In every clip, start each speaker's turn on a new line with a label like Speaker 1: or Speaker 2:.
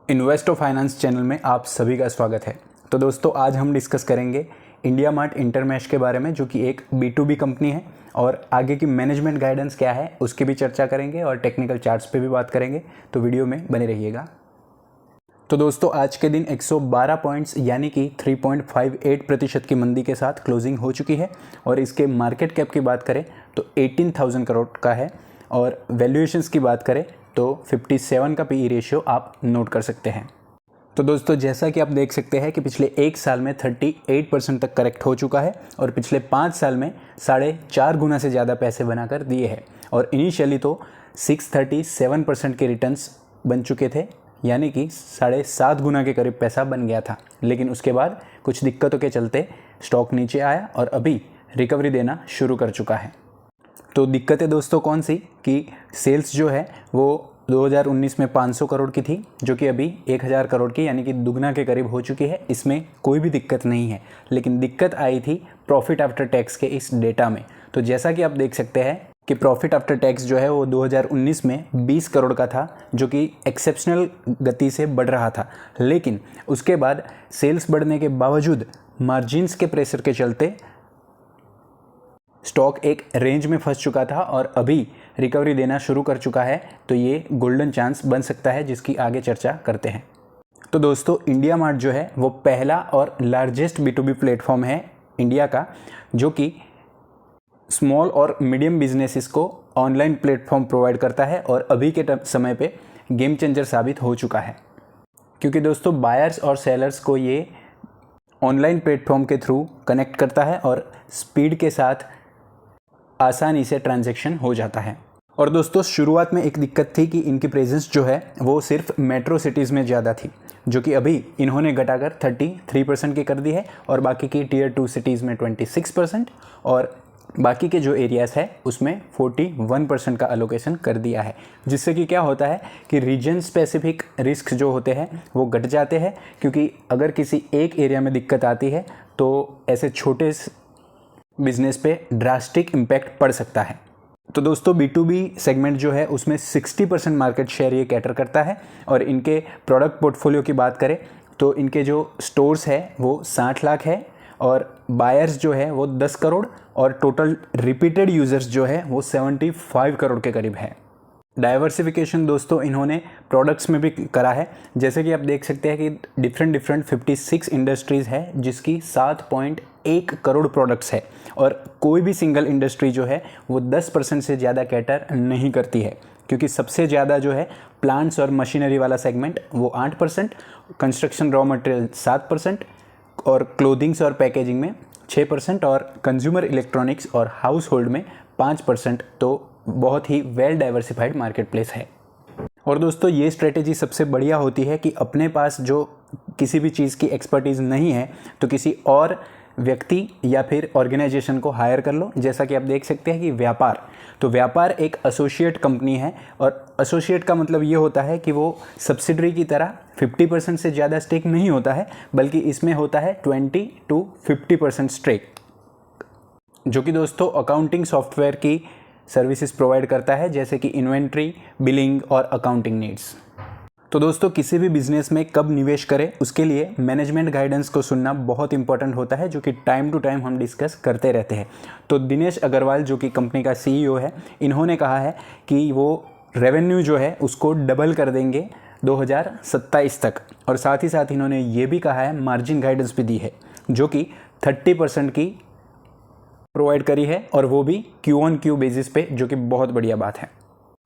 Speaker 1: इन्वेस्टो finance channel में आप सभी का स्वागत है। तो दोस्तों आज हम डिस्कस करेंगे इंडिया मार्ट इंटरमेश के बारे में, जो कि एक B2B कंपनी है और आगे की मैनेजमेंट गाइडेंस क्या है उसकी भी चर्चा करेंगे और टेक्निकल चार्ट्स पे भी बात करेंगे। तो वीडियो में बने रहिएगा। तो दोस्तों आज के दिन 112 पॉइंट्स यानी कि 3.58% की मंदी के साथ क्लोजिंग हो चुकी है और इसके मार्केट कैप की बात करें तो 18,000 करोड़ का है और वैल्यूएशंस की बात करें तो 57 का PE रेशियो आप नोट कर सकते हैं। तो दोस्तों जैसा कि आप देख सकते हैं कि पिछले एक साल में 38% तक करेक्ट हो चुका है और पिछले 5 साल में 4.5 गुना से ज़्यादा पैसे बनाकर दिए हैं और इनिशियली तो 637% के रिटर्न्स बन चुके थे, यानी कि 7.5 गुना के करीब पैसा बन गया था। लेकिन उसके बाद कुछ दिक्कतों के चलते स्टॉक नीचे आया और अभी रिकवरी देना शुरू कर चुका है। तो दिक्कतें दोस्तों कौन सी कि सेल्स जो है वो 2019 में 500 करोड़ की थी, जो कि अभी 1000 करोड़ की यानी कि दुगना के करीब हो चुकी है। इसमें कोई भी दिक्कत नहीं है, लेकिन दिक्कत आई थी प्रॉफिट आफ्टर टैक्स के इस डेटा में। तो जैसा कि आप देख सकते हैं कि प्रॉफिट आफ्टर टैक्स जो है वो 2019 में 20 करोड़ का था, जो कि एक्सेप्शनल गति से बढ़ रहा था। लेकिन उसके बाद सेल्स बढ़ने के बावजूद मार्जिन्स के प्रेशर के चलते स्टॉक एक रेंज में फंस चुका था और अभी रिकवरी देना शुरू कर चुका है। तो ये गोल्डन चांस बन सकता है, जिसकी आगे चर्चा करते हैं। तो दोस्तों इंडिया मार्ट जो है वो पहला और लार्जेस्ट B2B प्लेटफॉर्म है इंडिया का, जो कि स्मॉल और मीडियम बिजनेसेस को ऑनलाइन प्लेटफॉर्म प्रोवाइड करता है और अभी के समय पे गेम चेंजर साबित हो चुका है, क्योंकि दोस्तों बायर्स और सेलर्स को ये ऑनलाइन प्लेटफॉर्म के थ्रू कनेक्ट करता है और स्पीड के साथ आसानी से ट्रांजैक्शन हो जाता है। और दोस्तों शुरुआत में एक दिक्कत थी कि इनकी प्रेजेंस जो है वो सिर्फ मेट्रो सिटीज़ में ज़्यादा थी, जो कि अभी इन्होंने घटाकर 33% की कर दी है और बाकी की टियर 2 सिटीज़ में 26% और बाकी के जो एरियाज़ है उसमें 41% का अलोकेशन कर दिया है। जिससे कि क्या होता है कि रीजन स्पेसिफिक रिस्क जो होते हैं वो घट जाते हैं, क्योंकि अगर किसी एक एरिया में दिक्कत आती है तो ऐसे छोटे बिजनेस पे ड्रास्टिक इम्पैक्ट पड़ सकता है। तो दोस्तों B2B सेगमेंट जो है उसमें 60% मार्केट शेयर ये कैटर करता है और इनके प्रोडक्ट पोर्टफोलियो की बात करें तो इनके जो स्टोर्स है वो 60 लाख है और बायर्स जो है वो 10 करोड़ और टोटल रिपीटेड यूज़र्स जो है वो 75 करोड़ के करीब है। डाइवर्सिफिकेशन दोस्तों इन्होंने प्रोडक्ट्स में भी करा है, जैसे कि आप देख सकते हैं कि डिफरेंट 56 इंडस्ट्रीज़ है जिसकी 7.1 करोड़ प्रोडक्ट्स है और कोई भी सिंगल इंडस्ट्री जो है वो 10% से ज़्यादा कैटर नहीं करती है, क्योंकि सबसे ज़्यादा जो है प्लांट्स और मशीनरी वाला सेगमेंट वो 8%, कंस्ट्रक्शन रॉ मटेरियल 7% और क्लोथिंग्स और पैकेजिंग में 6% और कंज्यूमर इलेक्ट्रॉनिक्स और हाउस होल्ड में 5%। तो बहुत ही वेल डाइवर्सिफाइड मार्केट प्लेस है। और दोस्तों ये स्ट्रेटेजी सबसे बढ़िया होती है कि अपने पास जो किसी भी चीज़ की एक्सपर्टीज़ नहीं है तो किसी और व्यक्ति या फिर ऑर्गेनाइजेशन को हायर कर लो। जैसा कि आप देख सकते हैं कि व्यापार एक एसोसिएट कंपनी है और एसोसिएट का मतलब ये होता है कि वो सब्सिडरी की तरह 50% से ज़्यादा स्टेक नहीं होता है, बल्कि इसमें होता है 20 to 50% स्टेक, जो कि दोस्तों अकाउंटिंग सॉफ्टवेयर की सर्विसेज प्रोवाइड करता है, जैसे कि इन्वेंट्री, बिलिंग और अकाउंटिंग नीड्स। तो दोस्तों किसी भी बिजनेस में कब निवेश करें उसके लिए मैनेजमेंट गाइडेंस को सुनना बहुत इंपॉर्टेंट होता है, जो कि टाइम टू टाइम हम डिस्कस करते रहते हैं। तो दिनेश अग्रवाल जो कि कंपनी का CEO है, इन्होंने कहा है कि वो रेवेन्यू जो है उसको डबल कर देंगे 2027 तक और साथ ही साथ इन्होंने ये भी कहा है, मार्जिन गाइडेंस भी दी है, जो कि 30% की प्रोवाइड करी है और वो भी Q-on-Q बेसिस पे, जो कि बहुत बढ़िया बात है।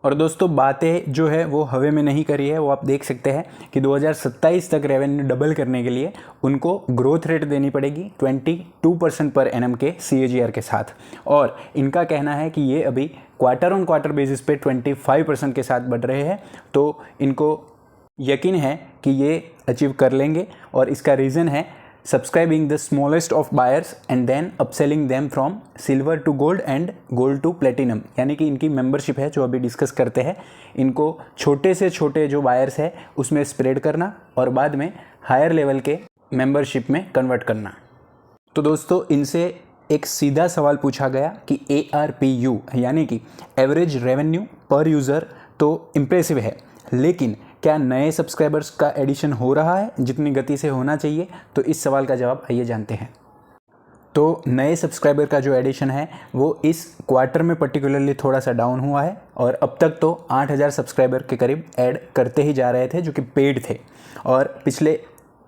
Speaker 1: और दोस्तों बातें जो है वो हवे में नहीं करी है, वो आप देख सकते हैं कि 2027 तक रेवेन्यू डबल करने के लिए उनको ग्रोथ रेट देनी पड़ेगी 22% पर एनम के CAGR के साथ। और इनका कहना है कि ये अभी क्वार्टर ऑन क्वार्टर बेसिस पे 25% के साथ बढ़ रहे हैं, तो इनको यकीन है कि ये अचीव कर लेंगे। और इसका रीज़न है subscribing the smallest of buyers and then upselling them from silver to gold and gold to platinum, यानी कि इनकी मेंबरशिप है जो अभी डिस्कस करते हैं, इनको छोटे से छोटे जो बायर्स है उसमें स्प्रेड करना और बाद में हायर लेवल के मेंबरशिप में कन्वर्ट करना। तो दोस्तों इनसे एक सीधा सवाल पूछा गया कि ARPU यानी कि एवरेज रेवेन्यू पर यूज़र तो इम्प्रेसिव है, लेकिन क्या नए सब्सक्राइबर्स का एडिशन हो रहा है जितनी गति से होना चाहिए? तो इस सवाल का जवाब आइए जानते हैं। तो नए सब्सक्राइबर का जो एडिशन है वो इस क्वार्टर में पर्टिकुलरली थोड़ा सा डाउन हुआ है और अब तक तो 8,000 सब्सक्राइबर के करीब ऐड करते ही जा रहे थे जो कि पेड थे। और पिछले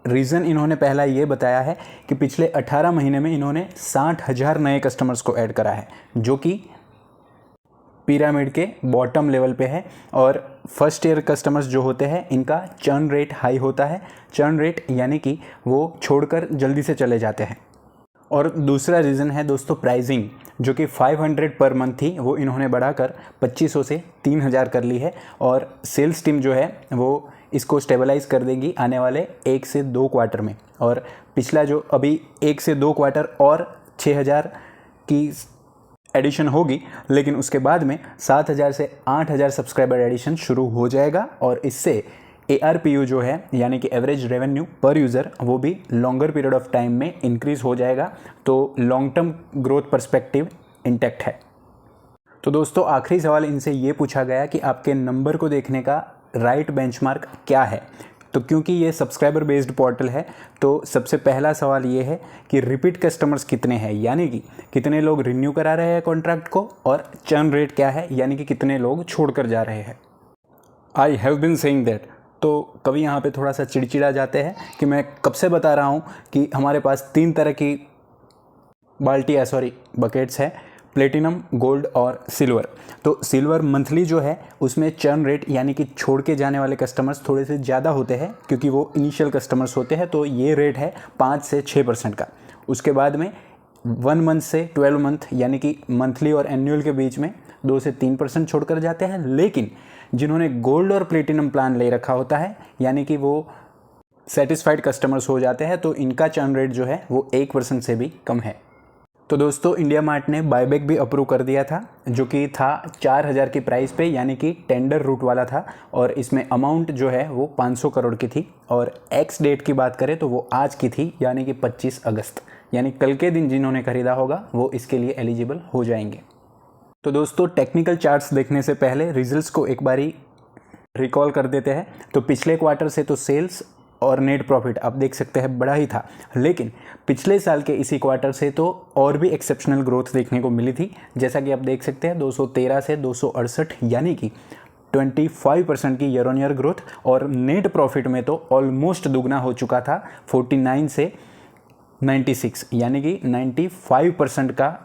Speaker 1: रीज़न इन्होंने पहला ये बताया है कि पिछले 18 महीने में इन्होंने 60,000 नए कस्टमर्स को ऐड करा है, जो कि पिरामिड के बॉटम लेवल पे है। और फर्स्ट ईयर कस्टमर्स जो होते हैं इनका चर्न रेट हाई होता है। चर्न रेट यानी कि वो छोड़कर जल्दी से चले जाते हैं। और दूसरा रीज़न है दोस्तों प्राइसिंग, जो कि 500 पर मंथ थी वो इन्होंने बढ़ाकर 2500 से 3000 कर ली है। और सेल्स टीम जो है वो इसको स्टेबलाइज कर देगी आने वाले 1 से 2 क्वार्टर में। और पिछला जो अभी 1 से 2 क्वार्टर और 6000 की एडिशन होगी, लेकिन उसके बाद में 7000 से 8000 सब्सक्राइबर एडिशन शुरू हो जाएगा। और इससे ARPU जो है यानी कि एवरेज रेवेन्यू पर यूज़र वो भी लॉन्गर पीरियड ऑफ टाइम में इंक्रीज़ हो जाएगा। तो long term growth perspective intact है। तो दोस्तों आखिरी सवाल इनसे ये पूछा गया कि आपके नंबर को देखने का राइट बेंचमार्क क्या है। तो क्योंकि ये सब्सक्राइबर बेस्ड पोर्टल है तो सबसे पहला सवाल ये है कि रिपीट कस्टमर्स कितने हैं, यानी कि कितने लोग रिन्यू करा रहे हैं कॉन्ट्रैक्ट को, और चर्न रेट क्या है यानी कि कितने लोग छोड़कर जा रहे हैं। I have been saying that. तो कभी यहाँ पे थोड़ा सा चिड़चिड़ा जाते हैं कि मैं कब से बता रहा हूँ कि हमारे पास 3 तरह की बकेट्स है, प्लेटिनम, गोल्ड और सिल्वर। तो सिल्वर मंथली जो है उसमें चर्न रेट यानी कि छोड़ के जाने वाले कस्टमर्स थोड़े से ज़्यादा होते हैं क्योंकि वो इनिशियल कस्टमर्स होते हैं। तो ये रेट है 5 से 6% का। उसके बाद में 1 मंथ से 12 मंथ यानी कि मंथली और एनुअल के बीच में 2 से 3% छोड़कर जाते हैं। लेकिन जिन्होंने गोल्ड और प्लेटिनम प्लान ले रखा होता है यानी कि वो सेटिस्फाइड कस्टमर्स हो जाते हैं, तो इनका चर्न रेट जो है वो 1% से भी कम है। तो दोस्तों इंडिया मार्ट ने बायबैक भी अप्रूव कर दिया था, जो कि था 4000 की प्राइस पे यानी कि टेंडर रूट वाला था। और इसमें अमाउंट जो है वो 500 करोड़ की थी। और एक्स डेट की बात करें तो वो आज की थी यानी कि 25 अगस्त, यानी कल के दिन जिन्होंने खरीदा होगा वो इसके लिए एलिजिबल हो जाएंगे। तो दोस्तों टेक्निकल चार्ट्स देखने से पहले रिजल्ट्स को एक बारी रिकॉल कर देते हैं। तो पिछले क्वार्टर से तो सेल्स और नेट प्रॉफिट आप देख सकते हैं बड़ा ही था, लेकिन पिछले साल के इसी क्वार्टर से तो और भी एक्सेप्शनल ग्रोथ देखने को मिली थी। जैसा कि आप देख सकते हैं 213 से 268 यानी कि 25% की ईयर ऑन ईयर ग्रोथ। और नेट प्रॉफिट में तो ऑलमोस्ट दुगना हो चुका था, 49 से 96 यानी कि 95% का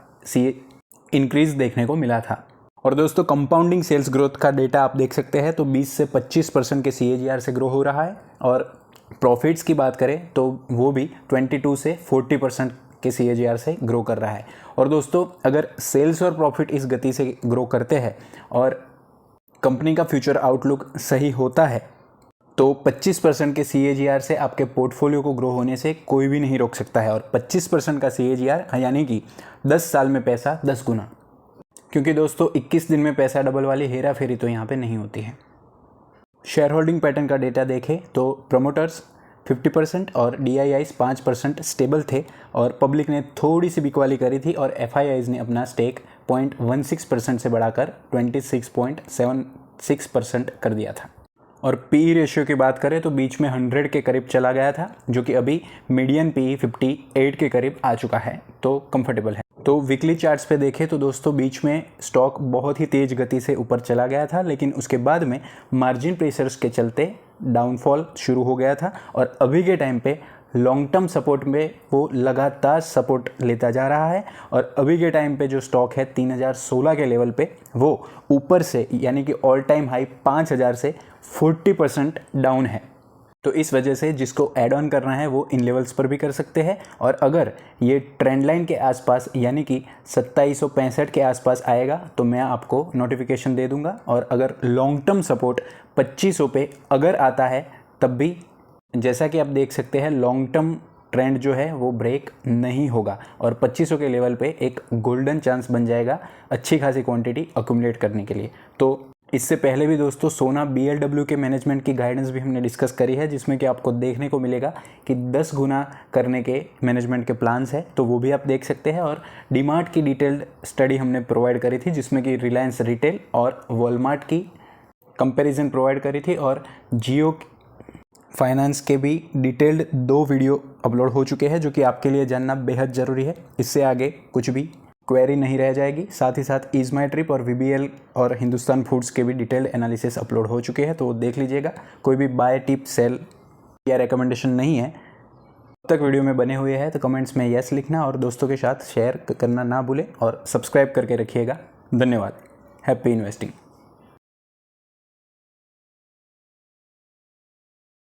Speaker 1: इंक्रीज़ देखने को मिला था। और दोस्तों कंपाउंडिंग सेल्स ग्रोथ का डेटा आप देख सकते हैं, तो 20 से 25% के CAGR से ग्रो हो रहा है। और प्रॉफिट्स की बात करें तो वो भी 22 से 40% के CAGR से ग्रो कर रहा है। और दोस्तों अगर सेल्स और प्रॉफिट इस गति से ग्रो करते हैं और कंपनी का फ्यूचर आउटलुक सही होता है तो 25% के CAGR से आपके पोर्टफोलियो को ग्रो होने से कोई भी नहीं रोक सकता है। और 25% का CAGR यानी कि 10 साल में पैसा 10 गुना, क्योंकि दोस्तों 21 दिन में पैसा डबल वाली हेरा फेरी तो यहाँ पे नहीं होती है। शेयर होल्डिंग पैटर्न का डेटा देखें तो प्रमोटर्स 50% और DIIs 5% स्टेबल थे। और पब्लिक ने थोड़ी सी बिकवाली करी थी और FIIs ने अपना स्टेक 0.16% से बढ़ाकर 26.76% कर दिया था। और PE रेशियो की बात करें तो बीच में 100 के करीब चला गया था, जो कि अभी मीडियन PE 58 के करीब आ चुका है, तो कंफर्टेबल है। तो वीकली चार्ट्स पे देखें तो दोस्तों बीच में स्टॉक बहुत ही तेज़ गति से ऊपर चला गया था, लेकिन उसके बाद में मार्जिन प्रेशर्स के चलते डाउनफॉल शुरू हो गया था। और अभी के टाइम पे लॉन्ग टर्म सपोर्ट में वो लगातार सपोर्ट लेता जा रहा है। और अभी के टाइम पे जो स्टॉक है 3016 के लेवल पे वो ऊपर से यानी कि ऑल टाइम हाई 5000 से 40% डाउन है। तो इस वजह से जिसको ऐड ऑन करना है वो इन लेवल्स पर भी कर सकते हैं। और अगर ये ट्रेंड लाइन के आसपास यानी कि 2765 के आसपास आएगा तो मैं आपको नोटिफिकेशन दे दूंगा। और अगर लॉन्ग टर्म सपोर्ट 2500 पे अगर आता है तब भी जैसा कि आप देख सकते हैं लॉन्ग टर्म ट्रेंड जो है वो ब्रेक नहीं होगा और 2500 के लेवल पे एक गोल्डन चांस बन जाएगा अच्छी खासी क्वांटिटी अक्यूमुलेट करने के लिए। तो इससे पहले भी दोस्तों सोना BLW के मैनेजमेंट की गाइडेंस भी हमने डिस्कस करी है, जिसमें कि आपको देखने को मिलेगा कि 10 गुना करने के मैनेजमेंट के प्लान्स हैं, तो वो भी आप देख सकते हैं। और डीमार्ट की डिटेल्ड स्टडी हमने प्रोवाइड करी थी जिसमें कि रिलायंस रिटेल और वॉलमार्ट की कंपैरिजन प्रोवाइड करी थी और जियो फाइनेंस के भी डिटेल्ड 2 वीडियो अपलोड हो चुके हैं, जो कि आपके लिए जानना बेहद ज़रूरी है। इससे आगे कुछ भी क्वेरी नहीं रह जाएगी। साथ ही साथ ईज माई ट्रिप और VBL और हिंदुस्तान फूड्स के भी डिटेल्ड एनालिसिस अपलोड हो चुके हैं, तो देख लीजिएगा। कोई भी बाय टिप सेल या रिकमेंडेशन नहीं है। अब तक वीडियो में बने हुए हैं तो कमेंट्स में यस लिखना और दोस्तों के साथ शेयर करना ना भूलें और सब्सक्राइब करके रखिएगा। धन्यवाद। Happy investing.